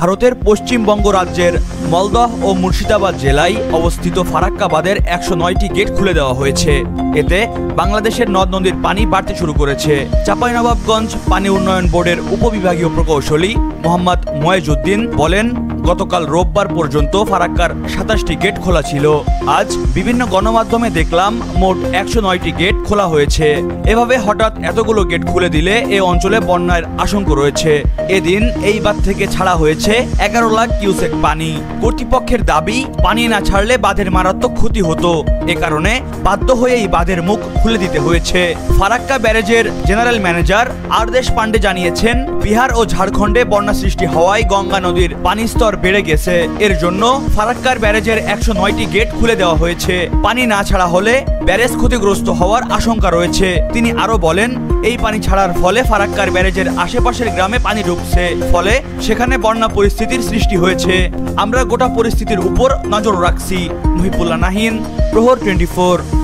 ভারতের পশ্চিমবঙ্গ রাজ্যের মালদহ ও মুর্শিদাবাদ জেলায় অবস্থিত ফারাক্কা বাঁধের ১০৯টি গেট খুলে দেওয়া হয়েছে। এতে বাংলাদেশের নদ নদীর পানি বাড়তে শুরু করেছে। চাঁপাইনবাবগঞ্জ পানি উন্নয়ন বোর্ডের উপবিভাগীয় প্রকৌশলী মোহাম্মদ ময়েজউদ্দিন বলেন, গতকাল রোববার পর্যন্ত ফারাক্কার ২৭টি গেট খোলা ছিল। আজ বিভিন্ন গণমাধ্যমে দেখলাম মোট ১০৯টি গেট খোলা হয়েছে। এভাবে হঠাৎ এতগুলো গেট খুলে দিলে এ অঞ্চলে বন্যার আশঙ্কা রয়েছে। এদিন এই বাঁধ থেকে ছাড়া হয়েছে ১১ লাখ কিউসেক পানি। কর্তৃপক্ষের দাবি, পানি না ছাড়লে বাঁধের মারাত্মক ক্ষতি হতো। এ কারণে বাধ্য হয়ে এই বাঁধের মুখ খুলে দিতে হয়েছে। ফারাক্কা ব্যারেজের জেনারেল ম্যানেজার আরদেশ পান্ডে জানিয়েছেন, বিহার ও ঝাড়খণ্ডে বন্যা সৃষ্টি হওয়ায় গঙ্গা নদীর পানি স্তর বেড়ে গেছে। এর জন্য ফারাক্কার ব্যারেজের ১০৯টি গেট খুলে দেওয়া হয়েছে। পানি না ছাড়া হলে ব্যারেজ ক্ষতিগ্রস্ত হওয়ার আশঙ্কা রয়েছে। তিনি আরো বলেন, এই পানি ছাড়ার ফলে ফারাক্কার ব্যারেজের আশেপাশের গ্রামে পানি ঢুকছে, ফলে সেখানে বন্যা পরিস্থিতির সৃষ্টি হয়েছে। আমরা গোটা পরিস্থিতির উপর নজর রাখছি। মহিবুল্লাহ নাহিন, প্রহর 24।